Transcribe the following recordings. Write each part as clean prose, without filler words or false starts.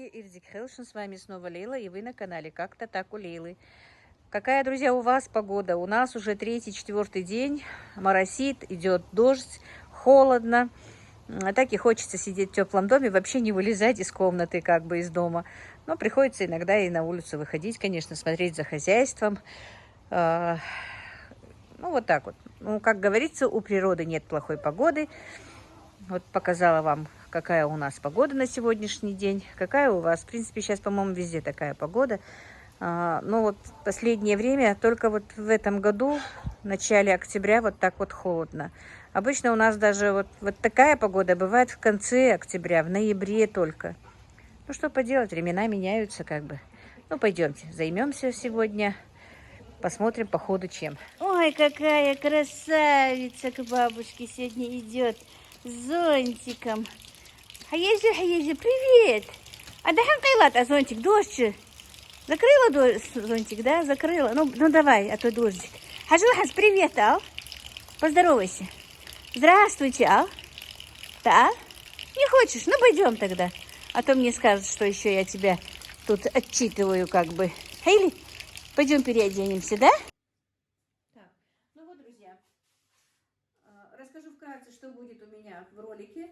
друзья, Ирдик Хелшин, с вами снова Лейла, и вы на канале Как-то так у Лейлы. Какая, друзья, у вас погода? У нас уже 3-4 день, моросит, идет дождь, холодно. Так и хочется сидеть в теплом доме, вообще не вылезать из комнаты, как бы из дома. Но приходится иногда и на улицу выходить, конечно, смотреть за хозяйством. Ну, вот так вот. Ну, как говорится, у природы нет плохой погоды. Вот показала вам, какая у нас погода на сегодняшний день, какая у вас. В принципе, сейчас, по-моему, везде такая погода. Но вот последнее время, только вот в этом году, в начале октября, вот так вот холодно. Обычно у нас даже вот такая погода бывает в конце октября, в ноябре только. Ну, что поделать, времена меняются как бы. Ну, пойдемте, займемся сегодня. Посмотрим по ходу чем. Ой, какая красавица к бабушке сегодня идет с зонтиком. Хаязи, привет! А да кайлата зонтик, дождь. Закрыла зонтик, да? Закрыла. Ну давай, а то дождик. Хажилхас, привет, Ал. Поздоровайся. Здравствуйте, Ал. Да? Не хочешь? Ну пойдем тогда. А то мне скажут, что еще я тебя тут отчитываю как бы. Хейли? Пойдем переоденемся, да? Так, ну вот, друзья, расскажу вкратце, что будет у меня в ролике.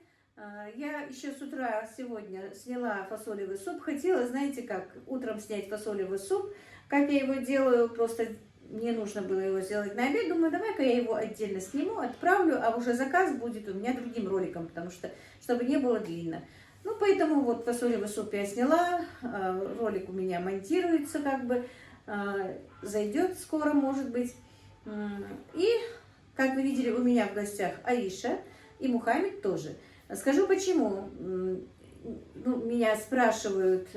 Я еще с утра сегодня сняла фасолевый суп. Хотела, знаете как, утром снять фасолевый суп. Как я его делаю, просто мне нужно было его сделать на обед. Думаю, давай-ка я его отдельно сниму, отправлю, а уже заказ будет у меня другим роликом, потому что, чтобы не было длинно. Ну, поэтому вот фасолевый суп я сняла, ролик у меня монтируется как бы. Зайдет скоро, может быть. И, как вы видели, у меня в гостях Аиша и Мухаммед тоже. Скажу почему. Ну, меня спрашивают,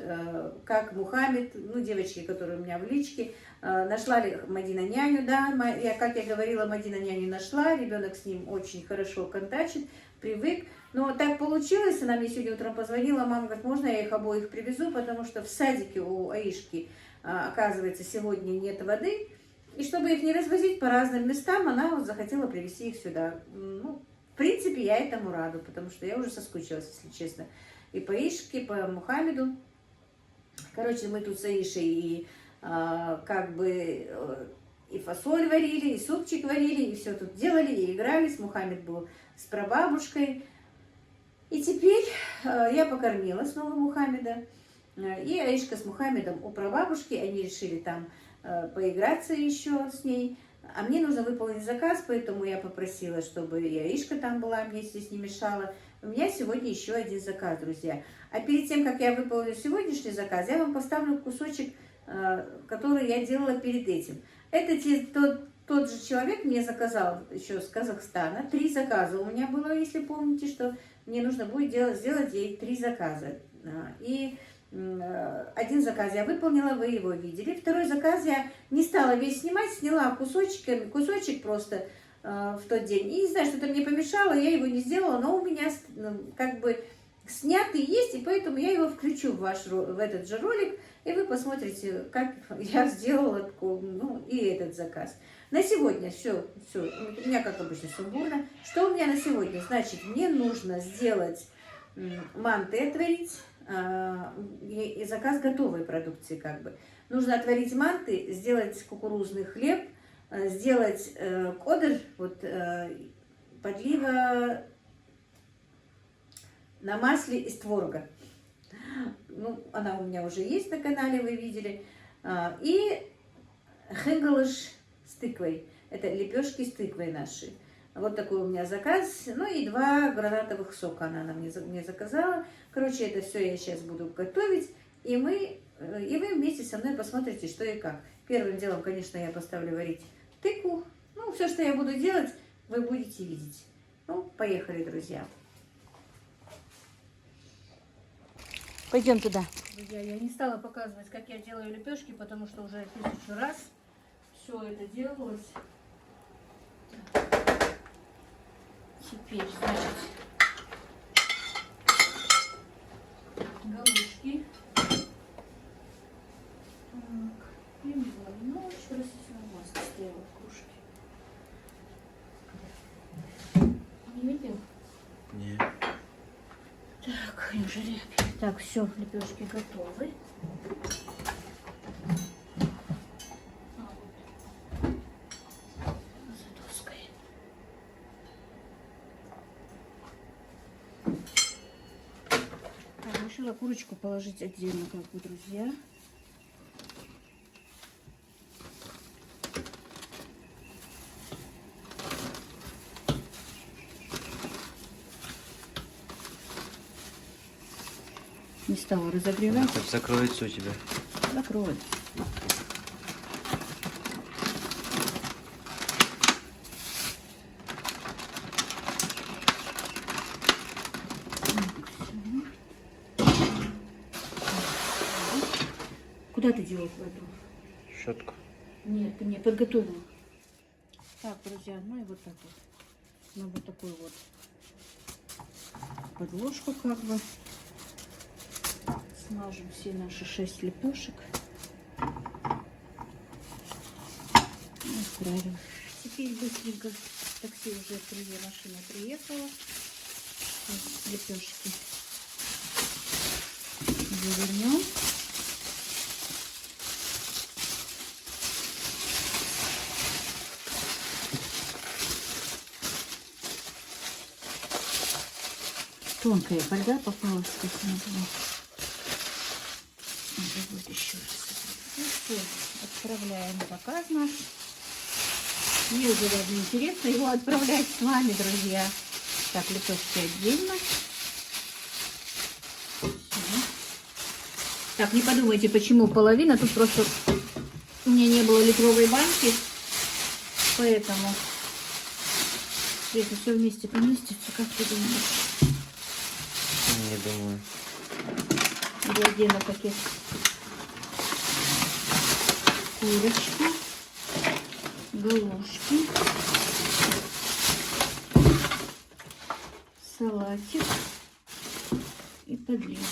как Мухаммед, ну, девочки, которые у меня в личке, нашла ли Мадина няню. Да, как я говорила, Мадина няню нашла, ребенок с ним очень хорошо контачит, привык. Но так получилось, она мне сегодня утром позвонила, мама говорит, можно я их обоих привезу, потому что в садике у Аишки, оказывается, сегодня нет воды. И чтобы их не развозить по разным местам, она вот захотела привезти их сюда. Ну, в принципе, я этому рада, потому что я уже соскучилась, если честно. И по Аишке, и по Мухаммеду. Короче, мы тут с Аишей и как бы и фасоль варили, и супчик варили, и все тут делали, и игрались. Мухаммед был с прабабушкой. И теперь я покормила снова Мухаммеда. И Аишка с Мухаммедом у прабабушки, они решили там поиграться еще с ней. А мне нужно выполнить заказ, поэтому я попросила, чтобы и Аишка там была, мне здесь не мешала. У меня сегодня еще один заказ, друзья. А перед тем, как я выполню сегодняшний заказ, я вам поставлю кусочек, который я делала перед этим. Это тот же человек мне заказал еще с Казахстана. 3 заказа у меня было, если помните, что мне нужно будет сделать ей 3 заказа. И один заказ я выполнила, вы его видели. Второй заказ я не стала весь снимать, сняла кусочек просто в тот день. И не знаю, что-то мне помешало, я его не сделала, но у меня как бы снятый есть, и поэтому я его включу в этот же ролик, и вы посмотрите, как я сделала и этот заказ. На сегодня все, у меня, как обычно, сумбурно. Что у меня на сегодня? Значит, мне нужно сделать манты, отварить, и заказ готовой продукции как бы. Нужно отварить манты, сделать кукурузный хлеб, сделать кодер, подлива на масле из творога. Ну, она у меня уже есть на канале, вы видели. И хенгалыш с тыквой. Это лепешки с тыквой наши. Вот такой у меня заказ. Ну и 2 гранатовых сока она мне заказала. Короче, это все я сейчас буду готовить. И вы вместе со мной посмотрите, что и как. Первым делом, конечно, я поставлю варить тыкву. Ну, все, что я буду делать, вы будете видеть. Ну, поехали, друзья. Пойдем туда. Друзья, я не стала показывать, как я делаю лепешки, потому что уже 1000 раз все это делалось. Теперь, значит, галушки. Так, и немножечко растительного масла стояла в кружке. Не видел? Нет. Так, неужели опять? Так, все, лепешки готовы. За доской. Так, решила курочку положить отдельно, как бы, друзья. Не стала разогревать. Так закроется у тебя. Закроет. Куда ты делал воду? Щетку. Нет, ты мне подготовила. Так, друзья, ну и вот так вот. На вот такую вот подложку как бы. Смажем все наши 6 лепешек. И отправим. Теперь быстренько такси уже машина приехала. Лепешки завернем. Тонкая фольга попалась, как надо. Надо будет еще раз. Ну все, отправляем заказ наш. Мне уже даже интересно его отправлять с вами, друзья. Так, лепешки отдельно. Так, не подумайте, почему половина. Тут просто у меня не было литровой банки. Поэтому, если все вместе поместится, как ты думаешь? Не думаю. Или отдельно пакет. Курочки, галушки, салатик и подлива.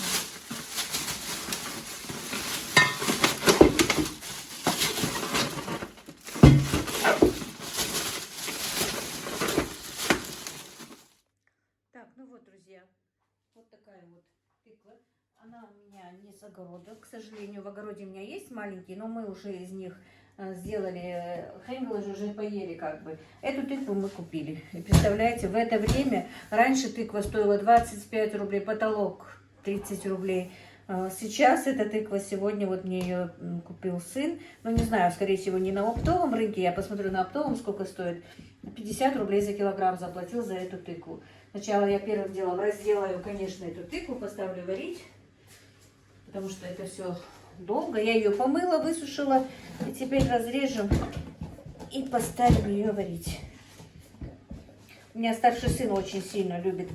Так, ну вот, друзья, вот такая вот тыква. Она у меня не с огорода. К сожалению, в огороде у меня есть маленькие, но мы уже из них сделали, хэмилы же уже поели как бы. Эту тыкву мы купили. И представляете, в это время, раньше тыква стоила 25 рублей, потолок 30 рублей. Сейчас эта тыква, сегодня вот мне ее купил сын. Ну, не знаю, скорее всего, не на оптовом рынке. Я посмотрю на оптовом, сколько стоит. 50 рублей за килограмм заплатил за эту тыкву. Сначала я первым делом разделаю, конечно, эту тыкву, поставлю варить. Потому что это все долго. Я ее помыла, высушила. И теперь разрежем и поставим ее варить. У меня старший сын очень сильно любит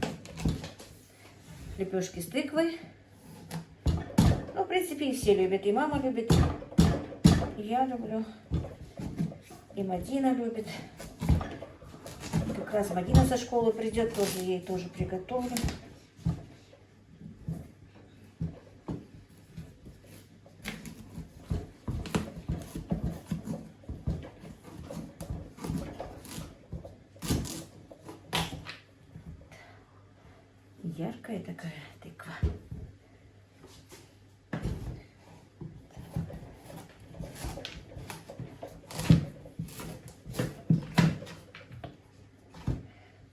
лепешки с тыквой. Ну, в принципе, и все любят. И мама любит. И я люблю. И Мадина любит. Как раз Мадина со школы придет, тоже ей тоже приготовлю. Яркая такая тыква.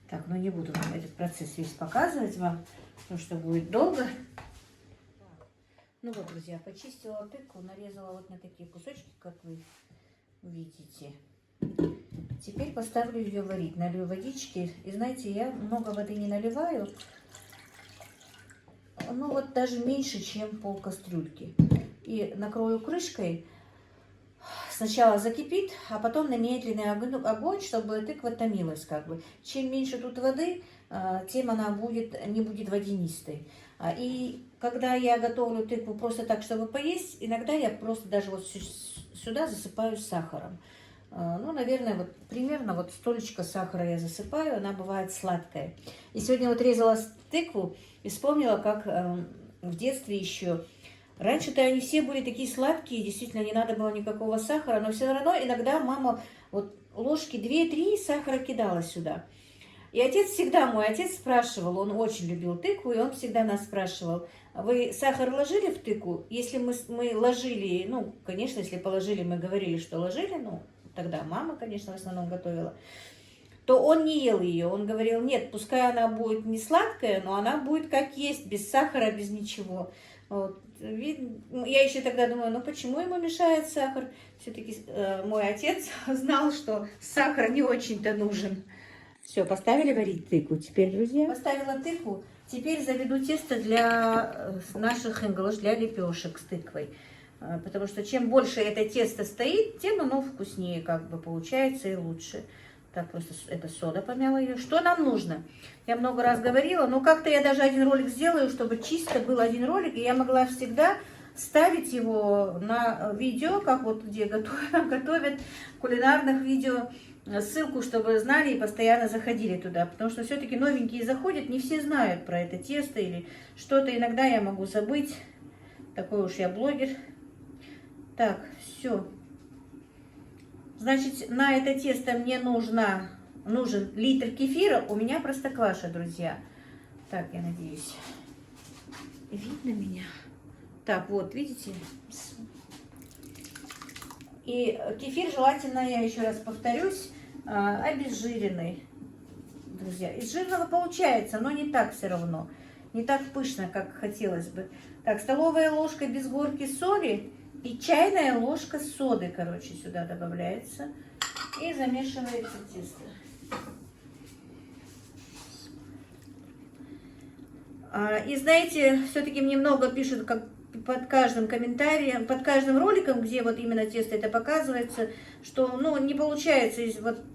Так, ну не буду этот процесс весь показывать вам, потому что будет долго. Ну вот, друзья, почистила тыкву, нарезала вот на такие кусочки, как вы видите. Теперь поставлю ее варить, налью водички. И знаете, я много воды не наливаю. Ну вот даже меньше, чем пол кастрюльки. И накрою крышкой. Сначала закипит, а потом на медленный огонь, чтобы тыква томилась как бы. Чем меньше тут воды, тем она не будет водянистой. И когда я готовлю тыкву просто так, чтобы поесть, иногда я просто даже вот сюда засыпаю сахаром. Ну, наверное, вот примерно вот столечко сахара я засыпаю, она бывает сладкая. И сегодня вот резала тыкву и вспомнила, как в детстве еще. Раньше-то они все были такие сладкие, действительно не надо было никакого сахара, но все равно иногда мама вот ложки 2-3 сахара кидала сюда. И отец всегда, мой отец спрашивал, он очень любил тыкву, и он всегда нас спрашивал, вы сахар ложили в тыкву? Если мы ложили, ну, конечно, если положили, мы говорили, что ложили, ну, тогда мама, конечно, в основном готовила, то он не ел ее. Он говорил, нет, пускай она будет не сладкая, но она будет как есть, без сахара, без ничего. Вот. Я еще тогда думаю, ну почему ему мешает сахар? Все-таки мой отец знал, что сахар не очень-то нужен. Все, поставили варить тыкву. Теперь, друзья, поставила тыкву. Теперь заведу тесто для наших инглош, для лепешек с тыквой. Потому что чем больше это тесто стоит, тем оно вкуснее как бы получается и лучше. Так, просто это сода помяла ее. Что нам нужно? Я много раз говорила, но как-то я даже один ролик сделаю, чтобы чисто был один ролик, и я могла всегда ставить его на видео, как вот где готовят кулинарных видео, ссылку, чтобы знали и постоянно заходили туда. Потому что все-таки новенькие заходят, не все знают про это тесто или что-то. Иногда я могу забыть. Такой уж я блогер. Так, все. Значит, на это тесто мне нужен литр кефира. У меня простокваша, друзья. Так, я надеюсь, видно меня? Так, вот, видите? И кефир желательно, я еще раз повторюсь, обезжиренный, друзья. Из жирного получается, но не так все равно. Не так пышно, как хотелось бы. Так, столовая ложка без горки соли. И чайная ложка соды, короче, сюда добавляется. И замешивается тесто. И знаете, все-таки мне много пишут, как под каждым комментарием, под каждым роликом, где вот именно тесто это показывается, что, ну, не получается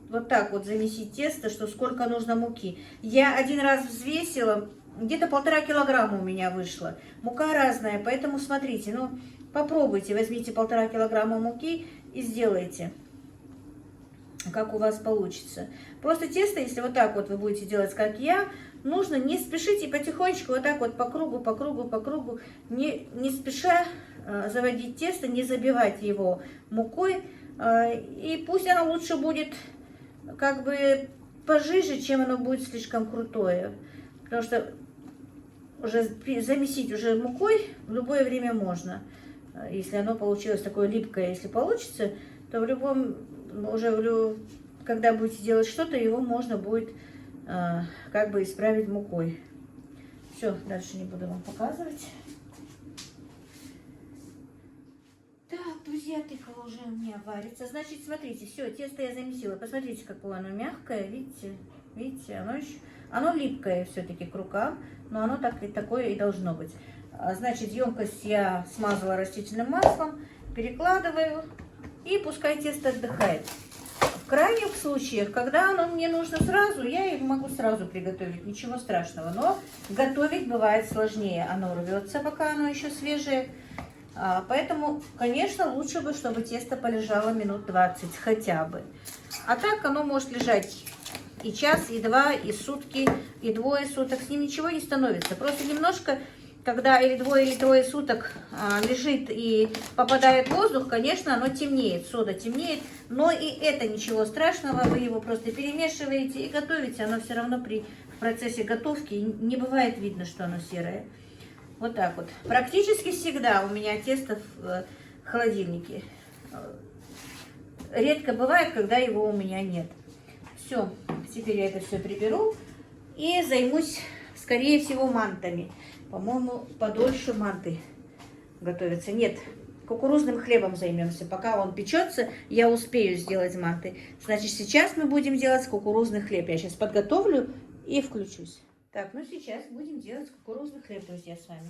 вот так вот замесить тесто, что сколько нужно муки. Я один раз взвесила, где-то 1,5 килограмма у меня вышло. Мука разная, поэтому смотрите, ну, попробуйте, возьмите 1,5 килограмма муки и сделайте, как у вас получится. Просто тесто, если вот так вот вы будете делать, как я, нужно не спешить и потихонечку вот так вот по кругу, не спеша заводить тесто, не забивать его мукой. И пусть оно лучше будет как бы пожиже, чем оно будет слишком крутое. Потому что уже замесить уже мукой в любое время можно. Если оно получилось такое липкое, если получится, то в любом, когда будете делать что-то, его можно будет как бы исправить мукой. Все, дальше не буду вам показывать. Так, друзья, тыква уже у меня варится. Значит, смотрите, все, тесто я замесила. Посмотрите, какое оно мягкое, видите, оно липкое все-таки к рукам, но оно такое и должно быть. Значит, емкость я смазала растительным маслом, перекладываю и пускай тесто отдыхает. В крайних случаях, когда оно мне нужно сразу, я его могу сразу приготовить, ничего страшного. Но готовить бывает сложнее, оно рвется, пока оно еще свежее. Поэтому, конечно, лучше бы, чтобы тесто полежало минут 20 хотя бы. А так оно может лежать и час, и два, и сутки, и двое суток. С ним ничего не становится. Просто немножко, когда или двое, или трое суток лежит и попадает воздух, конечно, оно темнеет, сода темнеет. Но и это ничего страшного, вы его просто перемешиваете и готовите. Оно все равно в процессе готовки не бывает видно, что оно серое. Вот так вот. Практически всегда у меня тесто в холодильнике. Редко бывает, когда его у меня нет. Все, теперь я это все приберу и займусь, скорее всего, мантами. По-моему, подольше манты готовятся. Нет, кукурузным хлебом займемся. Пока он печется, я успею сделать манты. Значит, сейчас мы будем делать кукурузный хлеб. Я сейчас подготовлю и включусь. Так, ну сейчас будем делать кукурузный хлеб, друзья, с вами.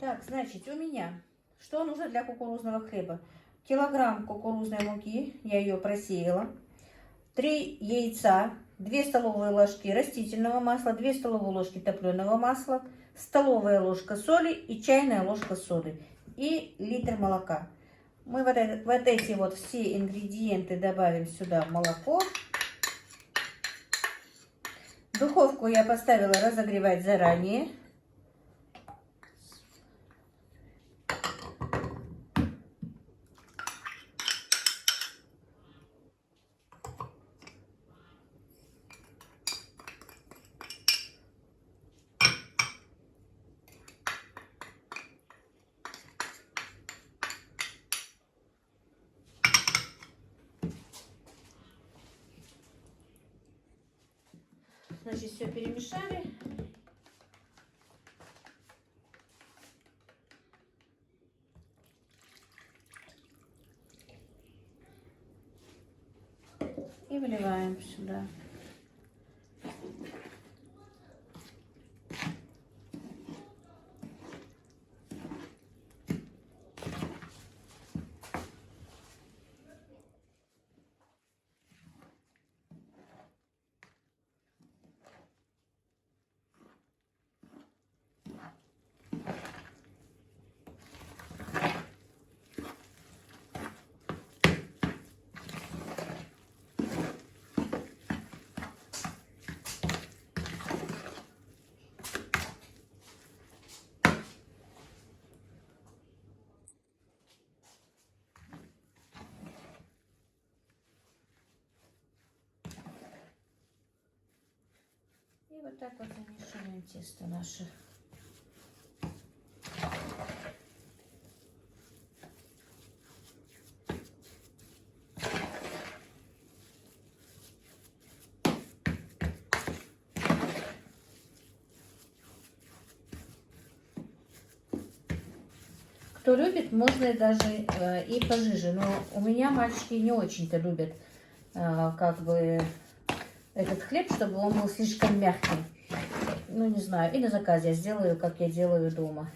Так, значит, у меня, что нужно для кукурузного хлеба? Килограмм кукурузной муки, я ее просеяла. 3 яйца, 2 столовые ложки растительного масла, 2 столовые ложки топленого масла, столовая ложка соли и чайная ложка соды. И литр молока. Мы вот эти вот все ингредиенты добавим сюда в молоко. Духовку я поставила разогревать заранее. Значит, все перемешали. И выливаем сюда. И вот так вот замешиваем тесто наше. Кто любит, можно и даже и пожиже. Но у меня мальчики не очень-то любят как бы этот хлеб, чтобы он был слишком мягким. Ну, не знаю, и на заказе я сделаю, как я делаю дома.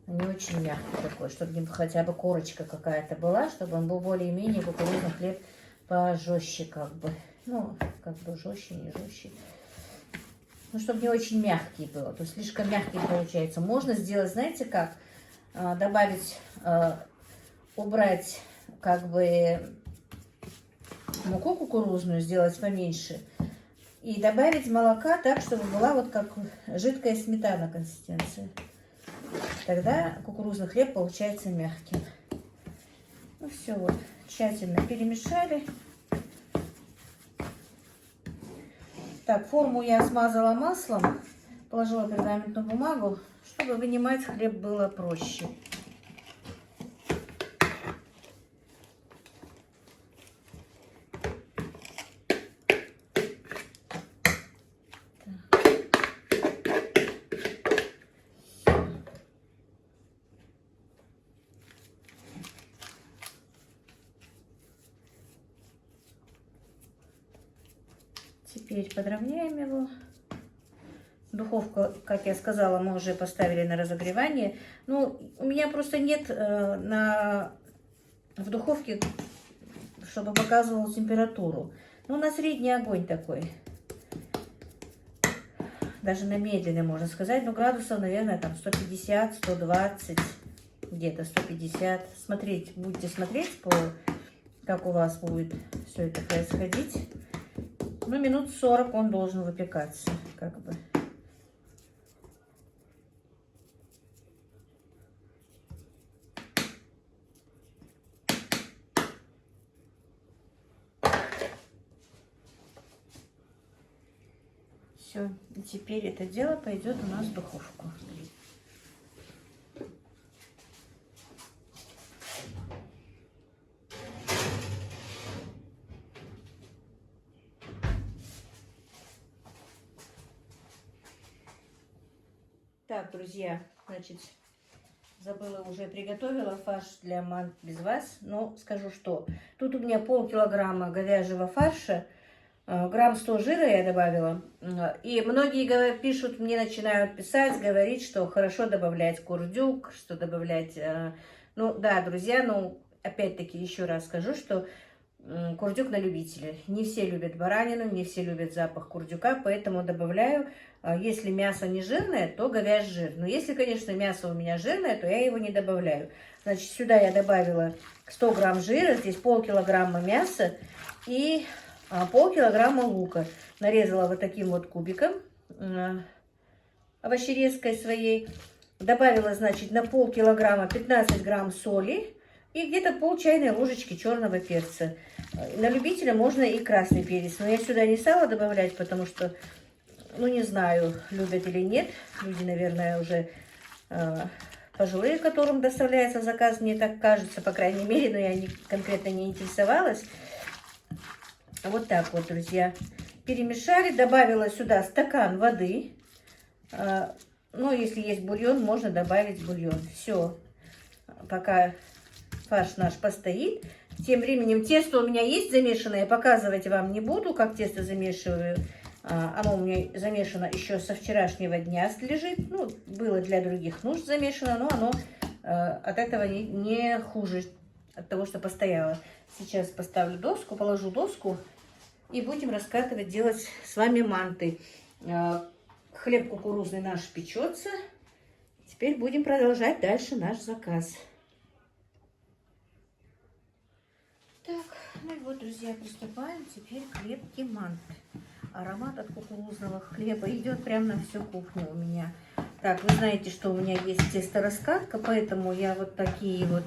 Не очень мягкий такой, чтобы хотя бы корочка какая-то была, чтобы он был более-менее кукурузный хлеб пожестче как бы. Ну, как бы жестче, не жестче. Ну, чтобы не очень мягкий был, то есть слишком мягкий получается. Можно сделать, знаете как? Добавить, убрать как бы муку кукурузную, сделать поменьше. И добавить молока так, чтобы была вот как жидкая сметана консистенция. Тогда кукурузный хлеб получается мягким. Ну все, вот, тщательно перемешали. Так, форму я смазала маслом, положила пергаментную бумагу, чтобы вынимать хлеб было проще. Теперь подровняем его. Духовку, как я сказала, мы уже поставили на разогревание. Ну, у меня просто нет в духовке, чтобы показывал температуру. Ну, на средний огонь такой. Даже на медленный, можно сказать. Ну, градусов, наверное, там 150, 120, где-то 150. Смотреть, будете смотреть, как у вас будет все это происходить. Ну, минут 40 он должен выпекаться, как бы. Все, и теперь это дело пойдет у нас в духовку. Так, друзья, значит, забыла, уже приготовила фарш для мант без вас, но скажу, что тут у меня полкилограмма говяжьего фарша, грамм 100 жира я добавила, и многие пишут, мне начинают писать, говорить, что хорошо добавлять курдюк, что добавлять, ну да, друзья, ну опять-таки еще раз скажу, что курдюк на любителя. Не все любят баранину, не все любят запах курдюка, поэтому добавляю. Если мясо не жирное, то говяжий жир. Но если, конечно, мясо у меня жирное, то я его не добавляю. Значит, сюда я добавила 100 грамм жира, здесь полкилограмма мяса и полкилограмма лука. Нарезала вот таким вот кубиком овощерезкой своей. Добавила, значит, на полкилограмма 15 грамм соли. И где-то пол чайной ложечки черного перца. На любителя можно и красный перец. Но я сюда не стала добавлять, потому что, ну не знаю, любят или нет. Люди, наверное, уже пожилые, которым доставляется заказ, мне так кажется, по крайней мере. Но я конкретно не интересовалась. Вот так вот, друзья. перемешали, добавила сюда стакан воды. Ну, если есть бульон, можно добавить бульон. Все, пока фарш наш постоит. Тем временем тесто у меня есть замешанное, показывать вам не буду, как тесто замешиваю. Оно у меня замешано еще со вчерашнего дня лежит. Ну, было для других нужд замешано, но оно от этого не хуже, от того, что постояло. Сейчас поставлю доску, положу доску и будем раскатывать, делать с вами манты. Хлеб кукурузный наш печется. Теперь будем продолжать дальше наш заказ. Так, ну и вот, друзья, приступаем теперь к хлебке манты. Аромат от кукурузного хлеба идет прямо на всю кухню у меня. Так, вы знаете, что у меня есть тесто-раскатка, поэтому я вот такие вот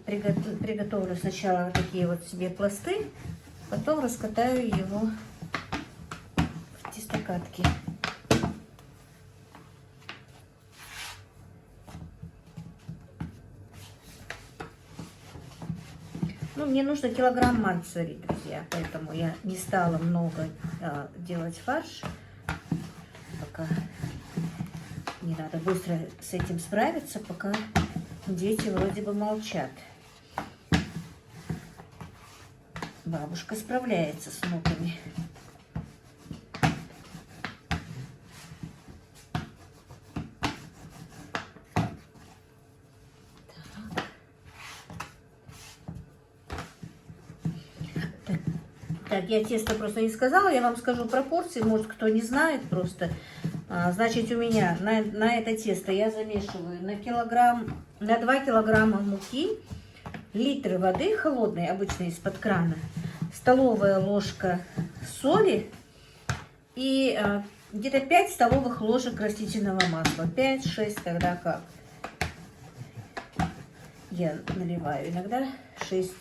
приготовлю сначала такие вот себе пласты, потом раскатаю его в тестокатке. Ну, мне нужно килограмм мант сварить, друзья, поэтому я не стала много делать фарш. Пока не надо быстро с этим справиться, пока дети вроде бы молчат. Бабушка справляется с внуками. Так, я тесто просто не сказала, я вам скажу пропорции, может, кто не знает просто. Значит, у меня на это тесто я замешиваю на 2 килограмма муки, литр воды холодной, обычной из-под крана, столовая ложка соли и где-то 5 столовых ложек растительного масла. 5-6, тогда как. Я наливаю иногда 6.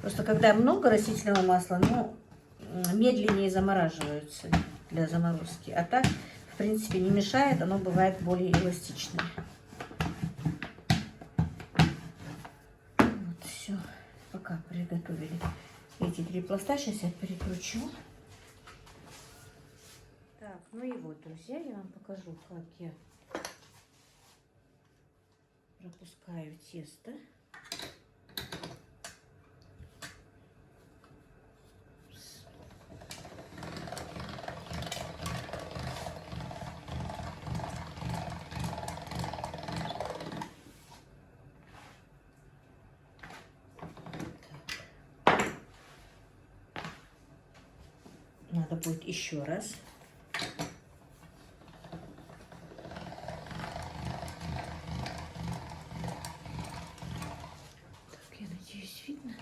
Просто когда много растительного масла, ну, медленнее замораживаются для заморозки. А так, в принципе, не мешает, оно бывает более эластичное. Вот, все. Пока приготовили эти 3 пласта, сейчас я перекручу. Так, ну и вот, друзья, я вам покажу, как я пропускаю тесто. Надо будет еще раз. Так, я надеюсь, видно.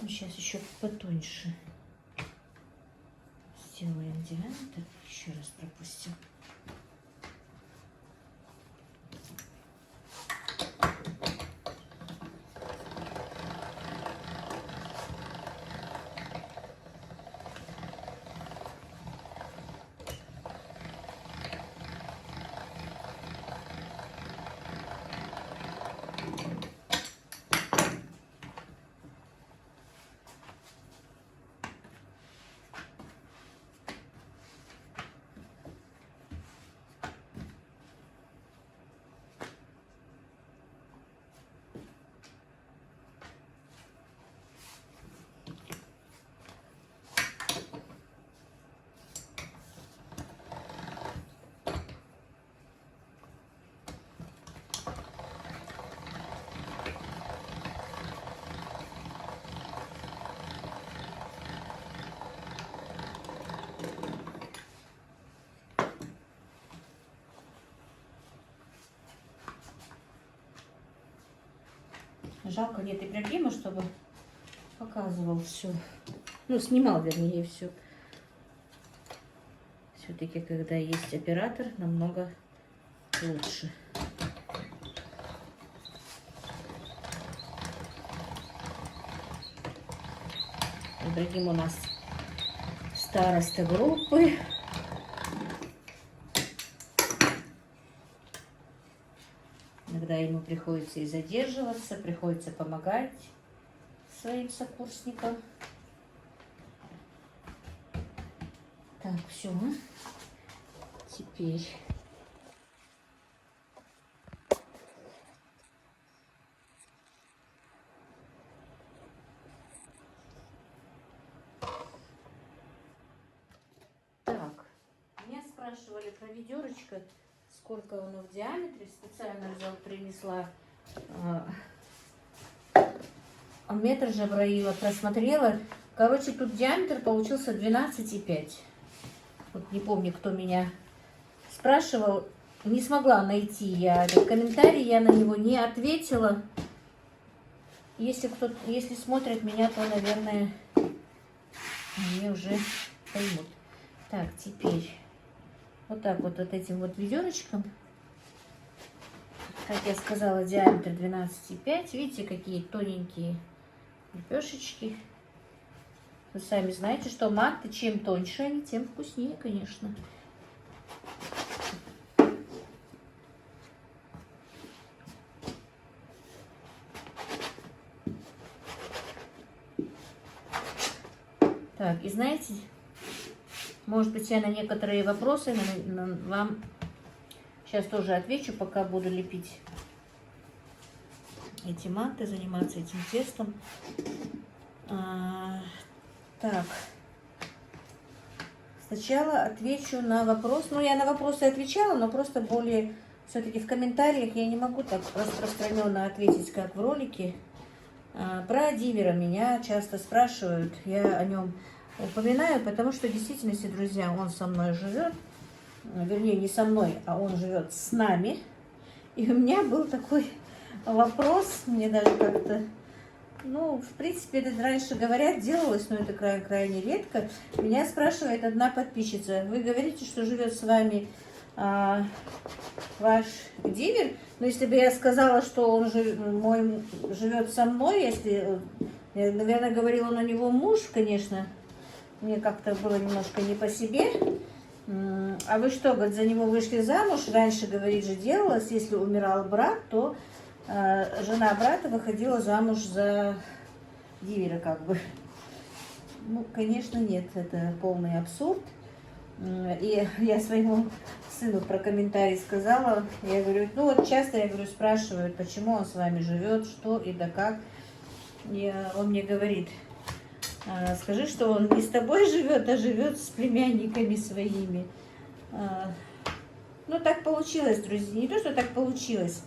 Сейчас еще потоньше сделаем диаметр. Еще раз пропустим. Жалко, нет Ибрагима, чтобы показывал все. Ну, снимал, вернее, все. Все-таки, когда есть оператор, намного лучше. Другим у нас староста группы. Иногда ему приходится и задерживаться, приходится помогать своим сокурсникам. Так, все. Теперь так, меня спрашивали про ведерочко, сколько оно в диаметре. Специально взял, принесла метр Джабраила, просмотрела. Короче, тут диаметр получился 12,5. Вот не помню, кто меня спрашивал. Не смогла найти я этот комментарий, я на него не ответила. Если кто-то, если смотрят меня, то, наверное, они уже поймут. Так, теперь вот так вот этим вот ведерочком. Как я сказала, диаметр 12,5. Видите, какие тоненькие лепешечки. Вы сами знаете, что манты, чем тоньше они, тем вкуснее, конечно. Так, и знаете, может быть, я на некоторые вопросы вам сейчас тоже отвечу, пока буду лепить эти манты, заниматься этим тестом. Так, сначала отвечу на вопрос. Ну, я на вопросы отвечала, но просто более все-таки в комментариях я не могу так распространенно ответить, как в ролике. Про дивера меня часто спрашивают, я о нем упоминаю, потому что в действительности, друзья, он со мной живет, вернее, не со мной, а он живет с нами. И у меня был такой вопрос, мне даже как-то, ну, в принципе, это раньше говорят, делалось, но это крайне редко. Меня спрашивает одна подписчица, вы говорите, что живет с вами ваш дивер, но если бы я сказала, что он живет со мной, если, я, наверное, говорила на него муж, конечно, мне как-то было немножко не по себе. А вы что, говорит, за него вышли замуж? Раньше, говорит, же делалось, если умирал брат, то жена брата выходила замуж за дивера, как бы. Ну, конечно, нет, это полный абсурд. И я своему сыну про комментарий сказала, я говорю, ну вот часто, я говорю, спрашивают, почему он с вами живет, что и да как. И он мне говорит, скажи, что он не с тобой живет, а живет с племянниками своими. Ну, так получилось, друзья, не то, что так получилось.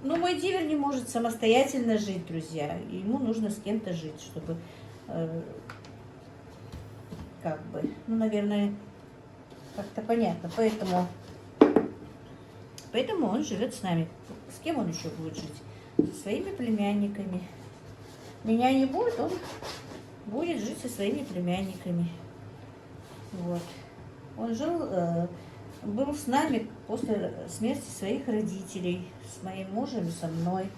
Но мой дивер не может самостоятельно жить, друзья. Ему нужно с кем-то жить, чтобы, как бы, ну, наверное, как-то понятно. Поэтому он живет с нами. С кем он еще будет жить? Со своими племянниками. Меня не будет, он будет жить со своими племянниками. Вот. Он был с нами после смерти своих родителей, с моим мужем и со мной.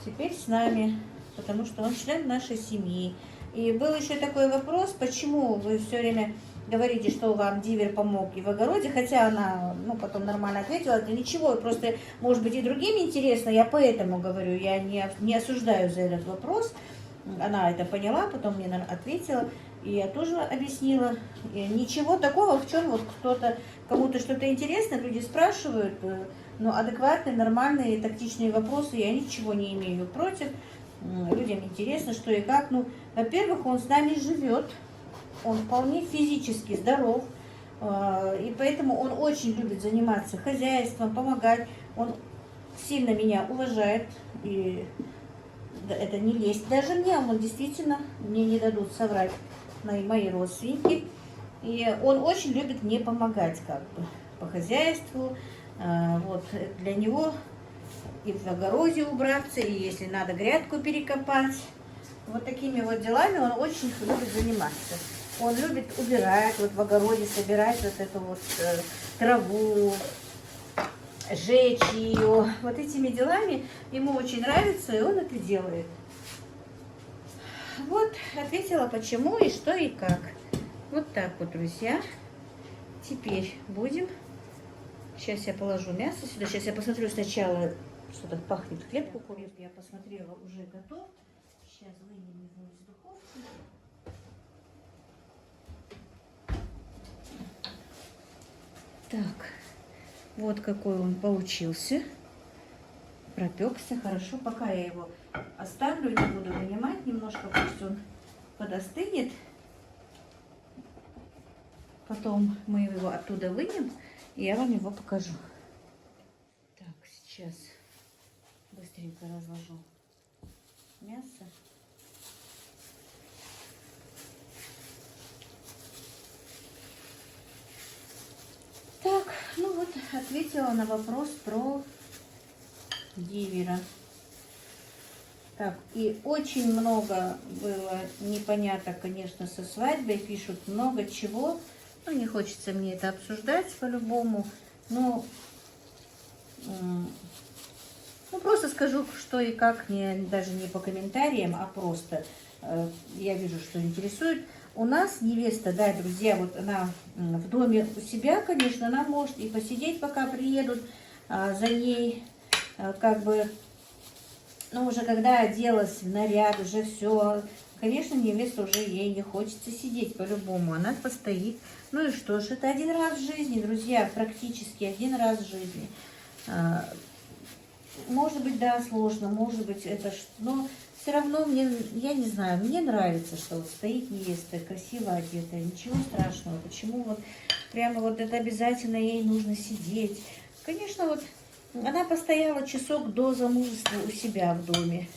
Теперь с нами, потому что он член нашей семьи. И был еще такой вопрос, почему вы все время говорите, что вам дивер помог и в огороде, хотя она, ну, потом нормально ответила, это ничего, просто, может быть, и другим интересно, я поэтому говорю, я не осуждаю за этот вопрос. Она это поняла, потом мне ответила, и я тоже объяснила. И ничего такого, в чем вот кому-то что-то интересно, люди спрашивают, но адекватные, нормальные, тактичные вопросы, я ничего не имею против. Людям интересно, что и как. Ну, во-первых, он с нами живет, он вполне физически здоров, и поэтому он очень любит заниматься хозяйством, помогать. Он сильно меня уважает, и это не лезть. Даже мне, он действительно, мне не дадут соврать мои родственники. И он очень любит мне помогать, как бы, по хозяйству. Вот для него и в огороде убраться, и если надо грядку перекопать. вот такими вот делами он очень любит заниматься. Он любит убирать, вот в огороде собирать вот эту вот траву, жечь ее. Вот этими делами ему очень нравится, и он это делает. Вот, ответила, почему и что и как. Вот так вот, друзья. Теперь будем... Сейчас я положу мясо сюда. Сейчас я посмотрю сначала, что-то пахнет хлеб кукурузный. Я посмотрела, уже готов. Сейчас вынем его из духовки. Так, вот какой он получился. Пропекся хорошо. Пока я его оставлю, не буду вынимать. Немножко пусть он подостынет. Потом мы его оттуда вынем, и я вам его покажу. Так, сейчас быстренько разложу мясо. Так, ну вот, ответила на вопрос про дивера. Так, и очень много было непонятно, конечно, со свадьбой. Пишут много чего. Ну, не хочется мне это обсуждать по-любому. Но ну, просто скажу, что и как, даже не по комментариям, а просто я вижу, что интересует. У нас невеста, да, друзья, вот она в доме у себя, конечно, она может и посидеть, пока приедут за ней, как бы, ну, уже когда оделась в наряд, уже все, конечно, невеста уже ей не хочется сидеть по-любому, она постоит. Ну и что ж, это один раз в жизни, друзья, практически один раз в жизни. Может быть, да, сложно, может быть, это, но все равно мне, я не знаю, мне нравится, что вот стоит невеста, красиво одетая, ничего страшного. Почему вот прямо вот это обязательно ей нужно сидеть? Конечно, вот она постояла часок до замужества у себя в доме.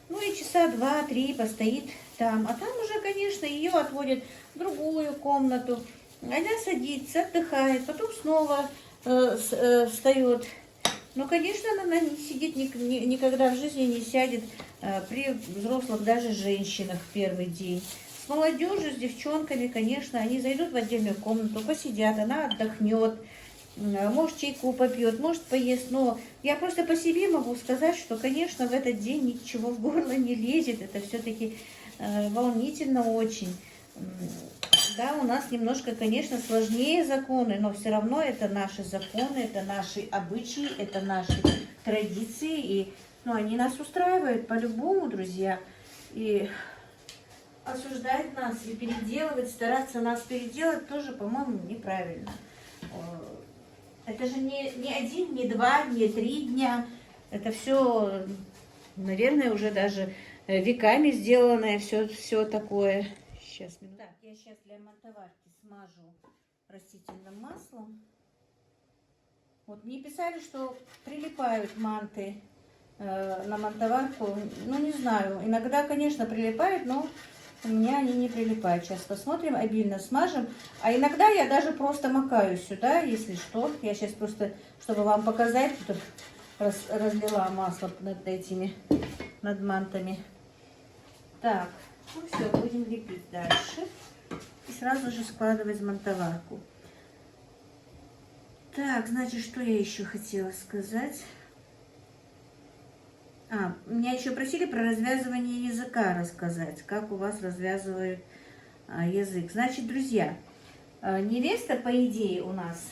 Ну и часа 2-3 постоит там. А там уже, конечно, ее отводят в другую комнату. Она садится, отдыхает, потом снова встает. Ну, конечно, она не сидит, никогда в жизни не сядет при взрослых, даже женщинах в первый день. С молодежью, с девчонками, конечно, они зайдут в отдельную комнату, посидят, она отдохнет, может, чайку попьет, может, поест. Но я просто по себе могу сказать, что, конечно, в этот день ничего в горло не лезет. Это все-таки волнительно очень. Да, у нас немножко, конечно, сложнее законы, но все равно это наши законы, это наши обычаи, это наши традиции. И ну, они нас устраивают по-любому, друзья. И осуждать нас и переделывать, стараться нас переделать тоже, по-моему, неправильно. Это же не один, не два, не 3 дня. Это все, наверное, уже даже веками сделанное, все такое. Сейчас, так, я сейчас для мантоварки смажу растительным маслом. Вот мне писали, что прилипают манты на мантоварку. Ну, не знаю, иногда, конечно, прилипают, но у меня они не прилипают. Сейчас посмотрим, обильно смажем. А иногда я даже просто макаю сюда, если что. Я сейчас просто, чтобы вам показать, тут разлила масло над мантами. Так. Ну все, будем лепить дальше. И сразу же складывать в мантоварку. Так, значит, что я еще хотела сказать? Меня еще просили про развязывание языка рассказать. Как у вас развязывают язык. Значит, друзья, невеста, по идее, у нас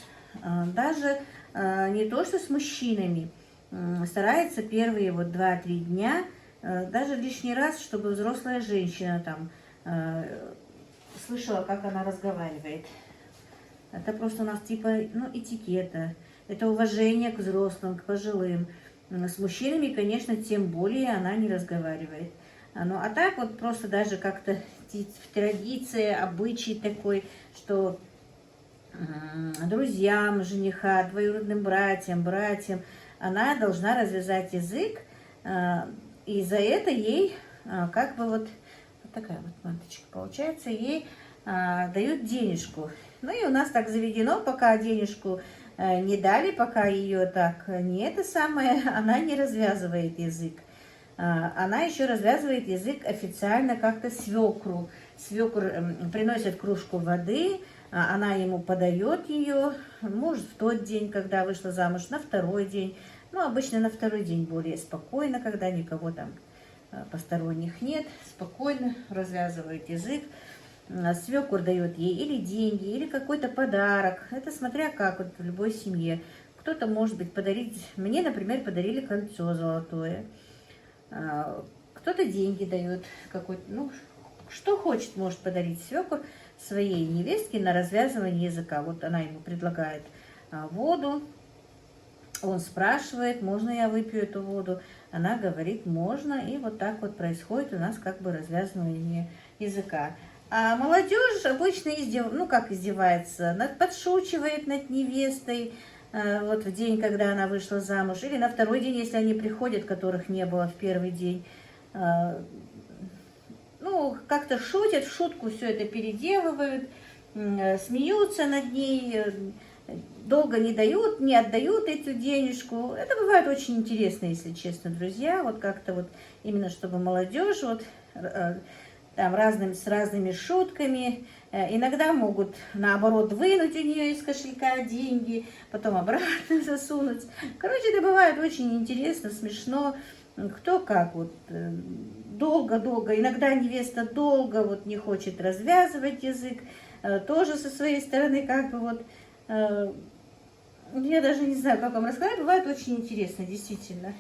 даже не то, что с мужчинами, старается первые вот 2-3 дня даже лишний раз, чтобы взрослая женщина там слышала, как она разговаривает. Это просто у нас типа, ну, этикета. Это уважение к взрослым, к пожилым. С мужчинами, конечно, тем более она не разговаривает. Ну, а так вот просто даже как-то традиция, обычай такой, что друзьям жениха, двоюродным братьям, она должна развязать язык. И за это ей, как бы вот такая вот манточка получается, ей дают денежку. Ну и у нас так заведено, пока денежку не дали, пока ее так не это самое, она не развязывает язык. она еще развязывает язык официально как-то свекру. Свекр приносит кружку воды, она ему подает ее, может, в тот день, когда вышла замуж, на второй день. Ну, обычно на второй день более спокойно, когда никого там посторонних нет, спокойно развязывает язык. Свекор дает ей или деньги, или какой-то подарок. Это смотря как вот в любой семье. Кто-то, может быть, подарить... Мне, например, подарили кольцо золотое. Кто-то деньги дает. Ну, что хочет, может подарить свекор своей невестке на развязывание языка. Вот она ему предлагает воду. Он спрашивает, можно я выпью эту воду. Она говорит, можно. И вот так вот происходит у нас как бы развязывание языка. А молодежь обычно издевается, подшучивает над невестой, вот в день, когда она вышла замуж, или на второй день, если они приходят, которых не было в первый день. Ну, как-то шутят, в шутку все это переделывают, смеются над ней, долго не отдают эту денежку. Это бывает очень интересно, если честно, друзья. Вот как-то вот именно чтобы молодежь вот там с разными шутками. Иногда могут, наоборот, вынуть у нее из кошелька деньги, потом обратно засунуть. Короче, это бывает очень интересно, смешно. Кто как, вот долго-долго. Иногда невеста долго вот не хочет развязывать язык. Тоже со своей стороны как бы вот... Я даже не знаю, как вам рассказать. Бывает очень интересно, действительно.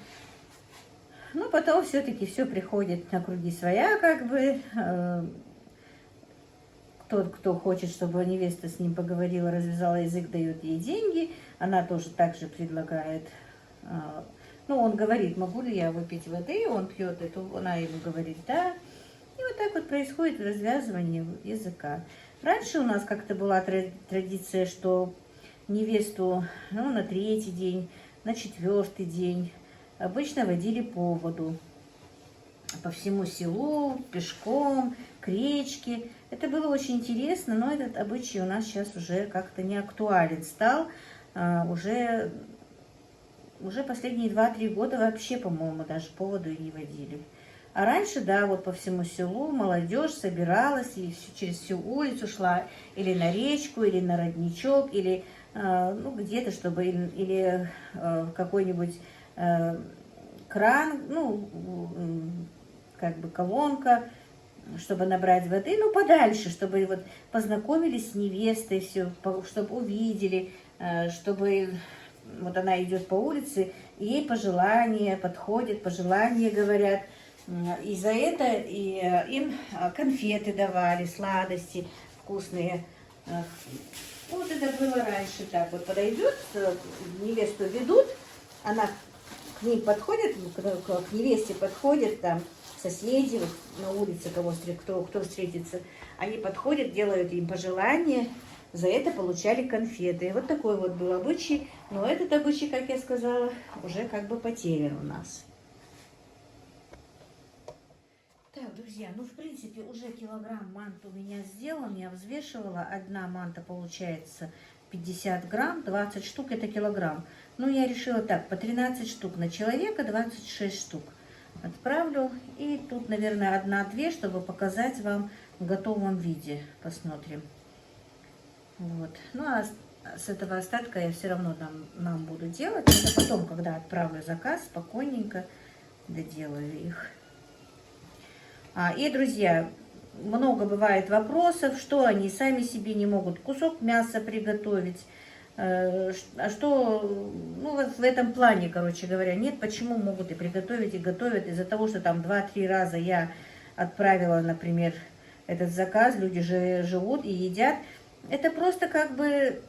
Но потом все-таки все приходит на круги своя, как бы. Тот, кто хочет, чтобы невеста с ним поговорила, развязала язык, дает ей деньги. Она тоже так же предлагает. Ну, он говорит, могу ли я выпить воды, он пьет эту, она ему говорит, да. И вот так вот происходит развязывание языка. Раньше у нас как-то была традиция, что невесту на третий день, на четвертый день обычно водили по воду. По всему селу, пешком, к речке. Это было очень интересно, но этот обычай у нас сейчас уже как-то не актуален стал. Уже последние 2-3 года вообще, по-моему, даже по воду и не водили. А раньше, да, вот по всему селу молодежь собиралась и через всю улицу шла или на речку, или на родничок, или где-то, чтобы или какой-нибудь кран, как бы колонка, чтобы набрать воды, подальше, чтобы вот познакомились с невестой, все, чтобы увидели, чтобы вот она идет по улице, и ей пожелания подходят, пожелания говорят. И за это им конфеты давали, сладости вкусные. Вот это было раньше так. Вот подойдет, невесту ведут, она к ним подходит, к невесте подходит, там соседи вот, на улице, кто встретится, они подходят, делают им пожелания, за это получали конфеты. И вот такой вот был обычай. Но этот обычай, как я сказала, уже как бы потерян у нас. Так, друзья, в принципе, уже килограмм манты у меня сделан, я взвешивала. Одна манта получается 50 грамм, 20 штук это килограмм. Я решила так, по 13 штук на человека, 26 штук отправлю. И тут, наверное, 1-2, чтобы показать вам в готовом виде. Посмотрим. Вот. А с этого остатка я все равно нам буду делать. Это потом, когда отправлю заказ, спокойненько доделаю их. И, друзья, много бывает вопросов, что они сами себе не могут кусок мяса приготовить. Что, вот в этом плане, короче говоря, нет, почему могут и приготовить, и готовят. Из-за того, что там 2-3 раза я отправила, например, этот заказ, люди же живут и едят. Это просто как бы,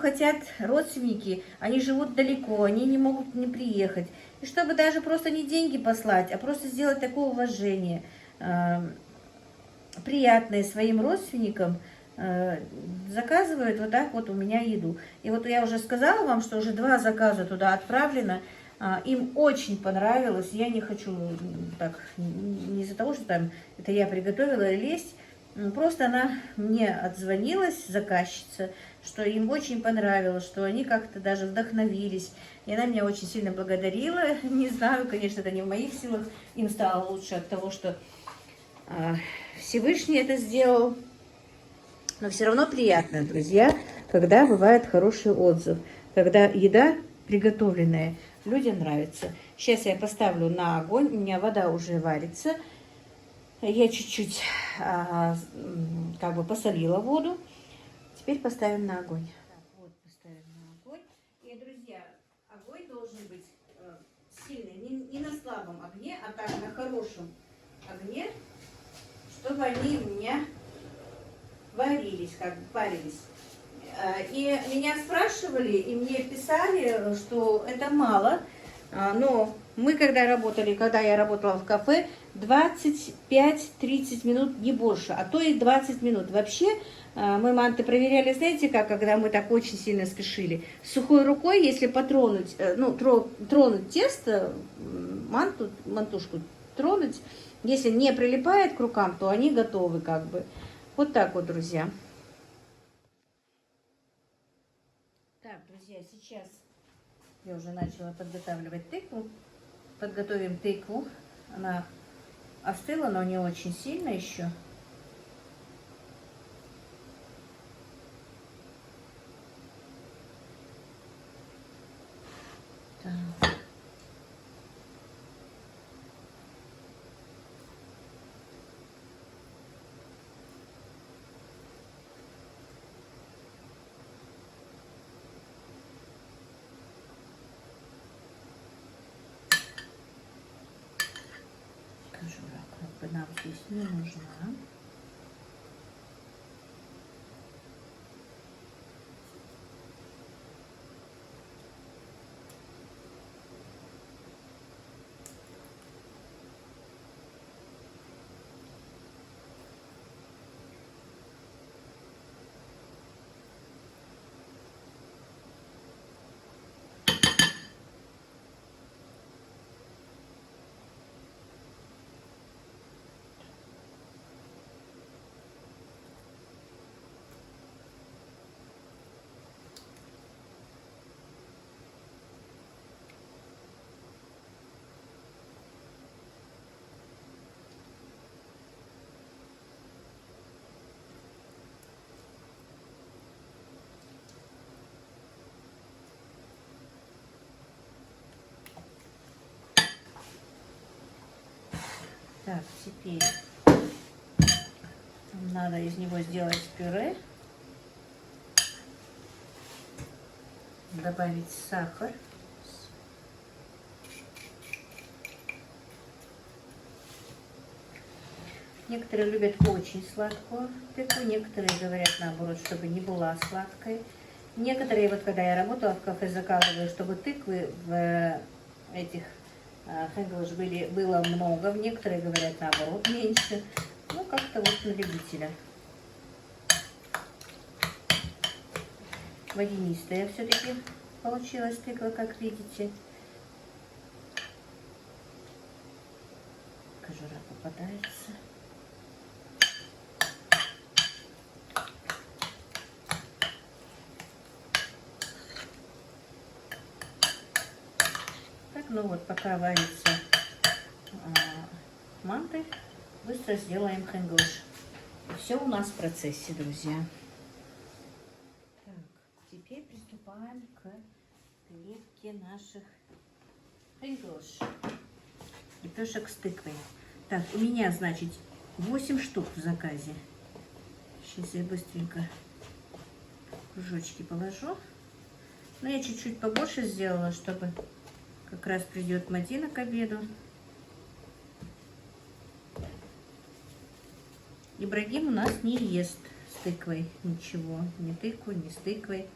хотят родственники, они живут далеко, они не могут не приехать. И чтобы даже просто не деньги послать, а просто сделать такое уважение, приятное своим родственникам, заказывают вот так вот у меня еду. И вот я уже сказала вам, что уже 2 заказа туда отправлено. Им очень понравилось. Я не хочу так, не из-за того, что там это я приготовила, лезть. Просто она мне отзвонилась, заказчица, что им очень понравилось, что они как-то даже вдохновились. И она меня очень сильно благодарила. Не знаю, конечно, это не в моих силах. Им стало лучше от того, что Всевышний это сделал. Но все равно приятно, друзья, когда бывает хороший отзыв. Когда еда приготовленная людям нравится. Сейчас я поставлю на огонь. У меня вода уже варится. Я чуть-чуть как бы посолила воду. Теперь поставим на огонь. Так, вот поставим на огонь. И, друзья, огонь должен быть сильный, не на слабом огне, а так на хорошем огне, чтобы они у меня варились, как бы парились. И меня спрашивали, и мне писали, что это мало, но мы, когда я работала в кафе, 25-30 минут, не больше, а то и 20 минут. Вообще, мы манты проверяли, знаете как, когда мы так очень сильно спешили. Сухой рукой, если потронуть, тронуть тесто, мантушку тронуть, если не прилипает к рукам, то они готовы как бы. Вот так вот, друзья. Так, друзья, сейчас я уже начала подготавливать тыкву. Подготовим тыкву. Она остыла, но не очень сильно еще. Так. Кожура как бы нам здесь не нужна. Так, теперь надо из него сделать пюре. Добавить сахар. Некоторые любят очень сладкую тыкву, некоторые говорят наоборот, чтобы не была сладкой. Некоторые, вот когда я работала в кафе, заказываю, чтобы тыквы в этих хенглыш было много. Некоторые говорят наоборот, меньше. Ну, как-то вот на любителя. Водянистая все-таки получилась тыква, как видите. Кожура попадается. Так, ну вот, пока варится манты, быстро сделаем хенглыш. Все у нас в процессе, друзья. Так, теперь приступаем к лепке наших хенглыш. Лепешек с тыквой. Так, у меня, значит, 8 штук в заказе. Сейчас я быстренько кружочки положу. Но я чуть-чуть побольше сделала, чтобы как раз придет Мадина к обеду. Ибрагим у нас не ест с тыквой ничего. Ни тыкву, ни с тыквой.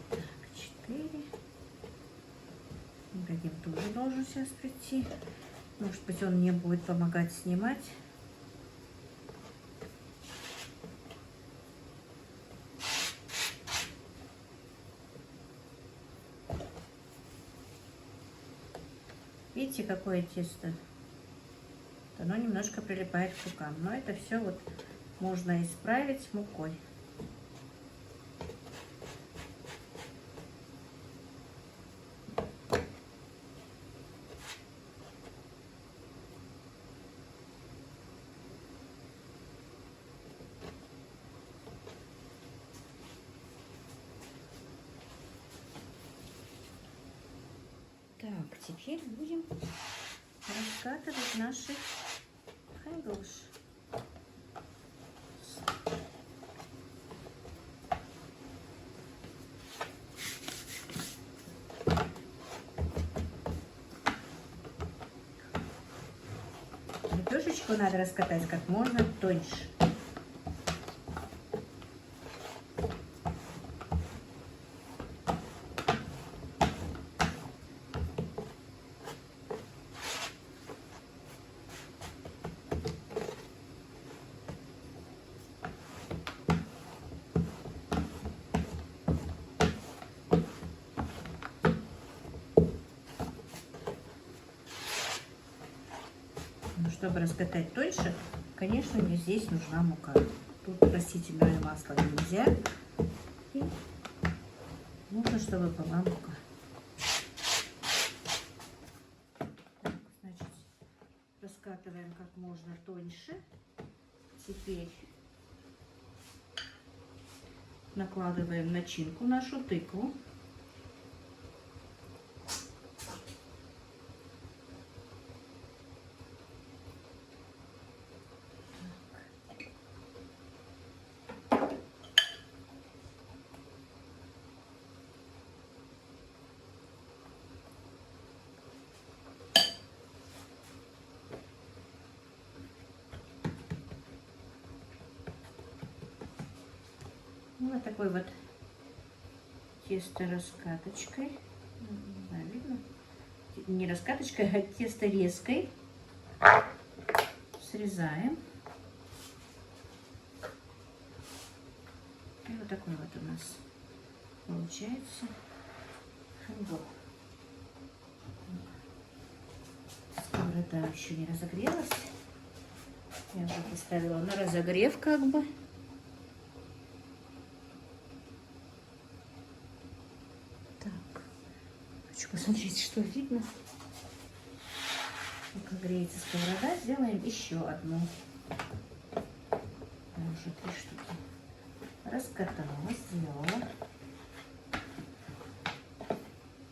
Так, 4. Ибрагим тоже должен сейчас прийти. Может быть, он мне будет помогать снимать. Видите, какое тесто оно немножко прилипает к рукам. Но это все вот можно исправить мукой. Так, теперь будем раскатывать наши хэндлш. Лепешечку надо раскатать как можно тоньше. Но чтобы раскатать тоньше, конечно, мне здесь нужна мука. Тут растительное масло нельзя. И нужно, чтобы была мука. Так, значит, раскатываем как можно тоньше. Теперь накладываем начинку, нашу тыкву. Вот такой вот тесто раскаточкой. Не знаю, видно? Не раскаточкой, а тесто резкой. Срезаем. И вот такой вот у нас получается хэндлш. Сковорода еще не разогрелась. Я уже поставила на разогрев как бы. Хочу посмотреть, что видно. Пока греется сковорода, сделаем еще одну. Я уже 3 штуки раскатала, сделала.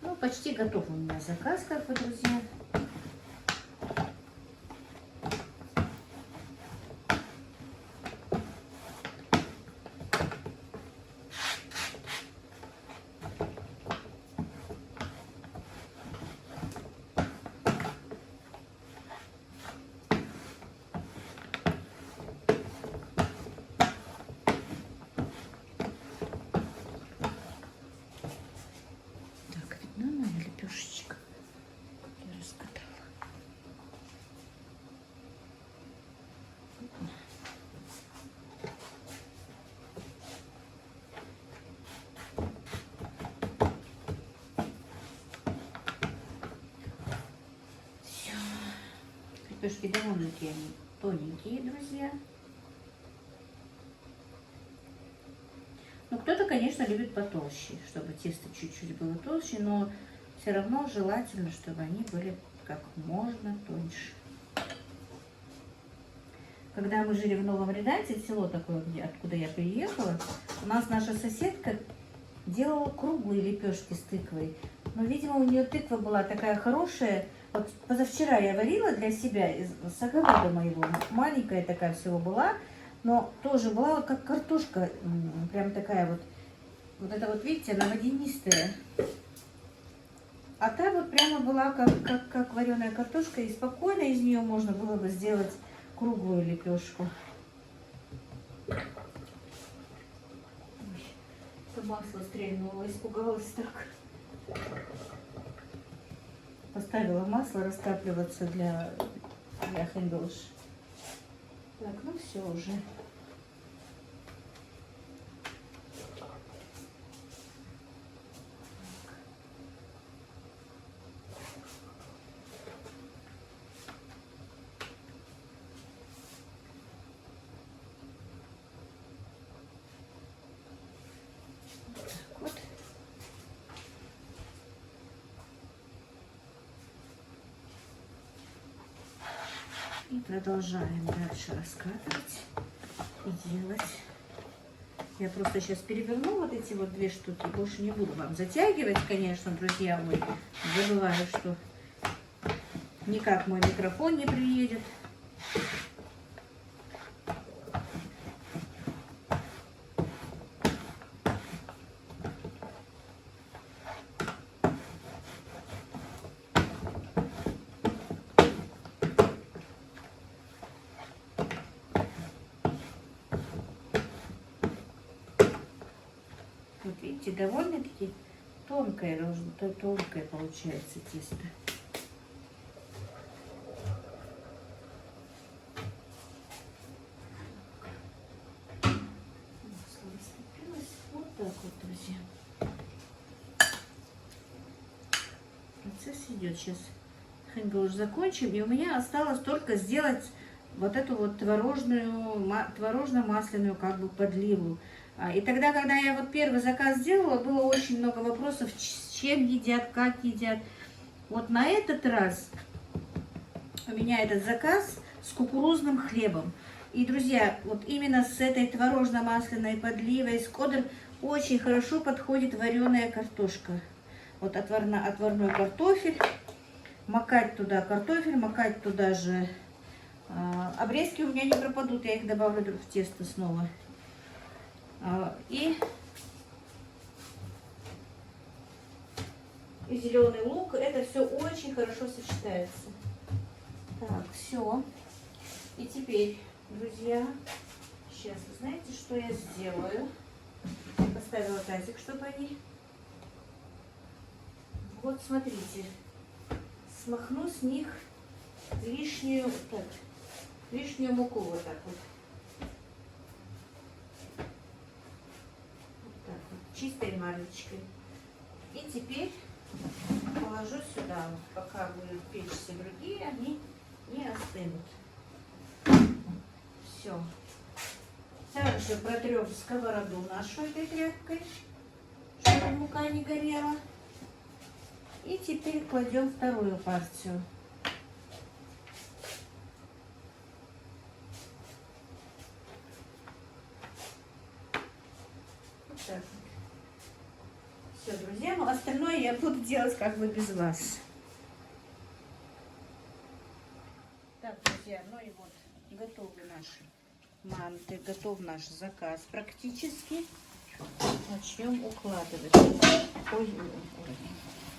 Ну, почти готов у меня заказ, как бы, друзья. Лепешечка я раскатала. Все. Лепешки довольно-таки они тоненькие, друзья. Ну, кто-то, конечно, любит потолще, чтобы тесто чуть-чуть было толще, но все равно желательно, чтобы они были как можно тоньше. Когда мы жили в Новом Риданте, село такое, откуда я приехала, у нас наша соседка делала круглые лепешки с тыквой. Но, видимо, у нее тыква была такая хорошая. Вот позавчера я варила для себя из огорода моего. Маленькая такая всего была, но тоже была как картошка. Прям такая вот. Вот это вот, видите, она водянистая. А та вот прямо была как вареная картошка. И спокойно из нее можно было бы сделать круглую лепешку. Ой, масло стрельнуло, испугалась так. Поставила масло растапливаться для хэндлш. Так, ну все уже. продолжаем дальше раскатывать и делать. Я просто сейчас переверну вот эти вот две штуки. Больше не буду вам затягивать, конечно, друзья мои. Забываю, что никак мой микрофон не приедет. Вот видите, довольно-таки тонкое получается тесто. Вот так вот, друзья. Процесс идет. Сейчас уже закончим. И у меня осталось только сделать вот эту вот творожно-масляную как бы подливу. И тогда, когда я вот первый заказ сделала, было очень много вопросов, с чем едят, как едят. Вот на этот раз у меня этот заказ с кукурузным хлебом. И, друзья, вот именно с этой творожно-масляной подливой, с кодом очень хорошо подходит вареная картошка. Вот отварной картофель, макать туда картофель, макать туда же обрезки у меня не пропадут, я их добавлю в тесто снова. И зеленый лук, это все очень хорошо сочетается. Так, все. И теперь, друзья, сейчас, вы знаете, что я сделаю? Я поставила тазик, чтобы они... Вот, смотрите, смахну с них лишнюю муку вот так вот. Чистой маленькой. И теперь положу сюда, пока будут печься другие, они не остынут. Все. Также протрем сковороду нашу этой тряпкой, чтобы мука не горела. И теперь кладем вторую партию. Вот так. Все, друзья, но остальное я буду делать как бы без вас. Так, друзья, ну и вот готовы наши манты, готов наш заказ практически. Начнем укладывать. Ой.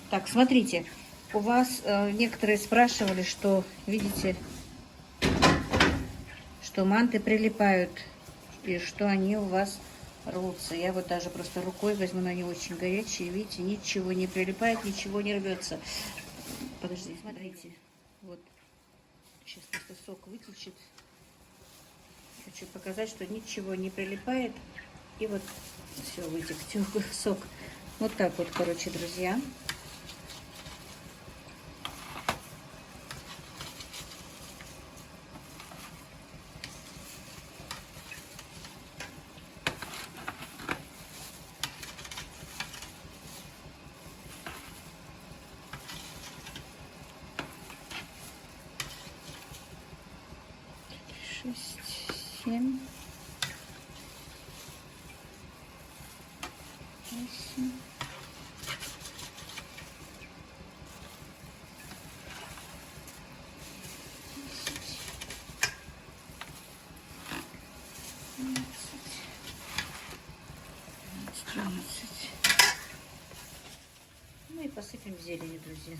Так, смотрите, у вас некоторые спрашивали, что, видите, что манты прилипают и что они у вас рвутся. Я вот даже просто рукой возьму, но они очень горячие, видите, ничего не прилипает, ничего не рвется. Подождите, смотрите, вот, сейчас просто сок вытечет. Хочу показать, что ничего не прилипает. И вот все, вытек сок. Вот так вот, короче, друзья. Семь, 8, 12. Ну и посыпем зеленью, друзья.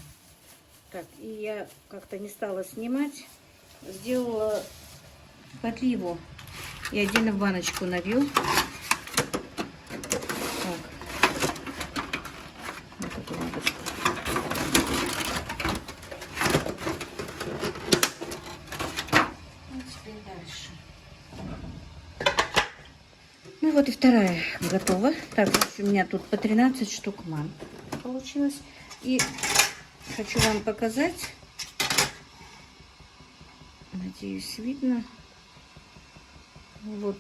Так, и я как-то не стала снимать, сделала подливу и отдельно в баночку налью. Так. Вот эту баночку. И теперь дальше. Ну вот и вторая готова. Так, у меня тут по 13 штук мант получилось. И хочу вам показать. Надеюсь, видно. Вот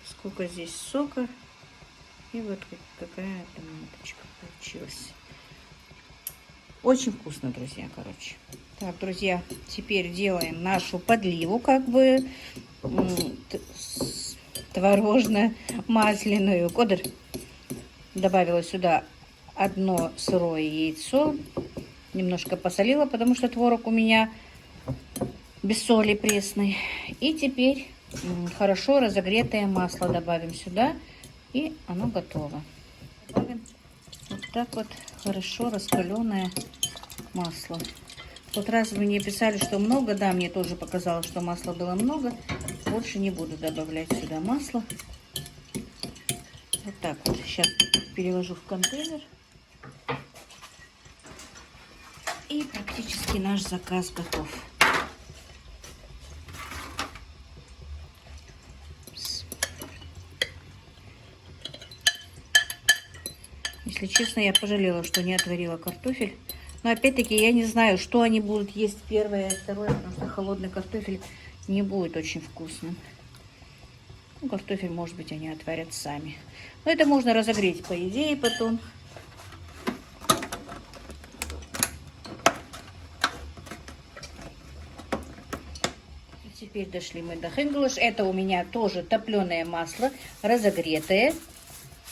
сколько здесь сока. И вот какая-то манточка получилась. Очень вкусно, друзья, короче. Так, друзья, теперь делаем нашу подливу, как бы творожно-масляную. Кодр добавила сюда одно сырое яйцо. Немножко посолила, потому что творог у меня без соли пресный. И теперь хорошо разогретое масло добавим сюда. И оно готово. Добавим вот так вот хорошо раскаленное масло. В тот раз вы мне писали, что много. Да, мне тоже показалось, что масла было много. Больше не буду добавлять сюда масло. Вот так вот. Сейчас переложу в контейнер. И практически наш заказ готов. Если честно, я пожалела, что не отварила картофель. Но опять-таки я не знаю, что они будут есть первое и второе, потому что холодный картофель не будет очень вкусным. Ну, картофель, может быть, они отварят сами. Но это можно разогреть, по идее, потом. И теперь дошли мы до хенглыш. Это у меня тоже топленое масло, разогретое.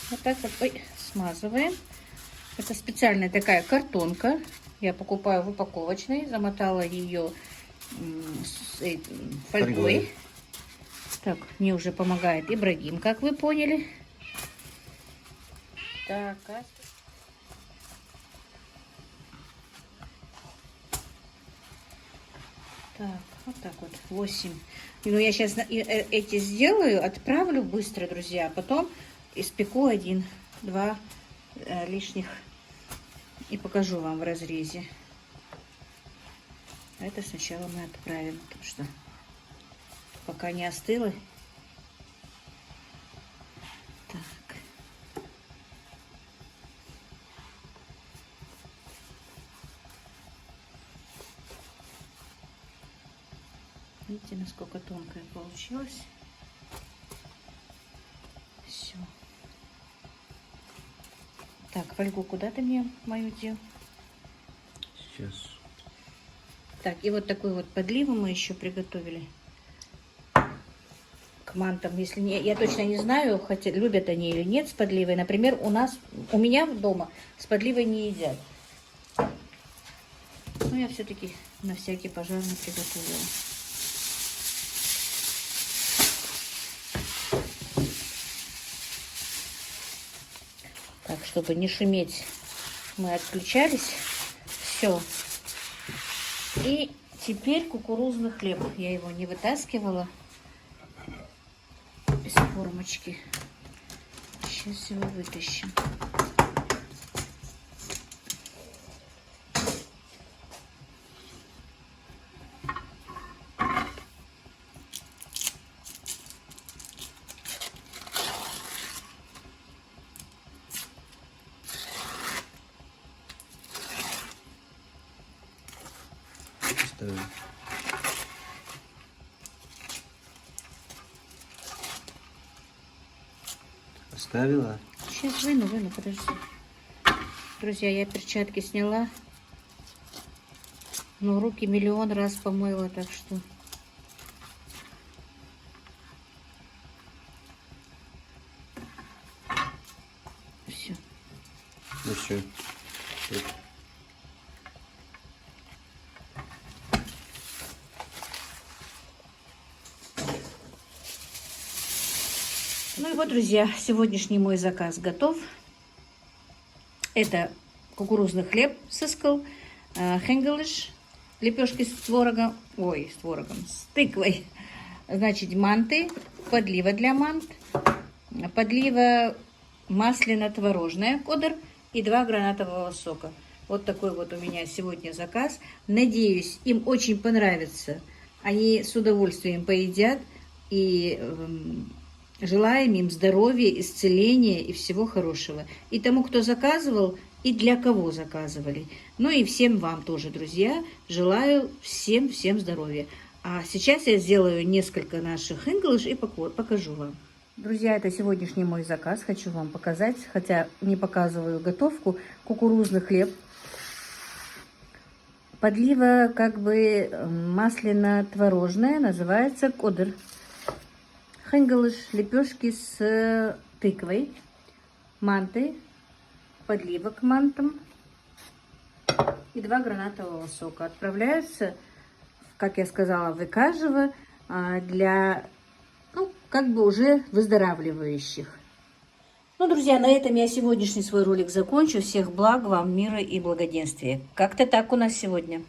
Вот так вот, ой, смазываем. Это специальная такая картонка. Я покупаю в упаковочной. Замотала ее фольгой. Так, мне уже помогает Ибрагим, как вы поняли. Так, вот так вот, 8. Ну, я сейчас эти сделаю, отправлю быстро, друзья. Потом испеку 1-2 лишних и покажу вам в разрезе. Это сначала мы отправим, потому что пока не остыло. Так. Видите, насколько тонкая получилась. Все. Так, фольгу куда ты мне мою дел? Сейчас. Так, и вот такой вот подливу мы еще приготовили к мантам. Если не, я точно не знаю, хотя любят они или нет с подливой. Например, у меня дома с подливой не едят. Но я все-таки на всякий пожарный приготовила. Так, чтобы не шуметь, мы отключались. Все. И теперь кукурузный хлеб. Я его не вытаскивала из формочки. Сейчас его вытащим. Оставим. Оставила? Сейчас выну, подожди. Друзья, я перчатки сняла. Но руки миллион раз помыла, так что... Все. Ну все. Ну и вот, друзья, сегодняшний мой заказ готов. Это кукурузный хлеб сыскал, хенгелиш, лепешки с творогом, с тыквой. Значит, манты, подлива для мант, подлива масляно-творожная, кодр и 2 гранатового сока. Вот такой вот у меня сегодня заказ. Надеюсь, им очень понравится. Они с удовольствием поедят и... Желаем им здоровья, исцеления и всего хорошего. И тому, кто заказывал, и для кого заказывали. Ну и всем вам тоже, друзья, желаю всем здоровья. А сейчас я сделаю несколько наших инглиш и покажу вам. Друзья, это сегодняшний мой заказ. Хочу вам показать, хотя не показываю готовку. Кукурузный хлеб Подлива как бы масляно-творожная, называется кодыр. Хенгалыш, лепешки с тыквой, манты, подлива к мантам и 2 гранатового сока. Отправляются, как я сказала, в Икажево для, ну, как бы уже выздоравливающих. Ну, друзья, на этом я сегодняшний свой ролик закончу. Всех благ вам, мира и благоденствия. Как-то так у нас сегодня.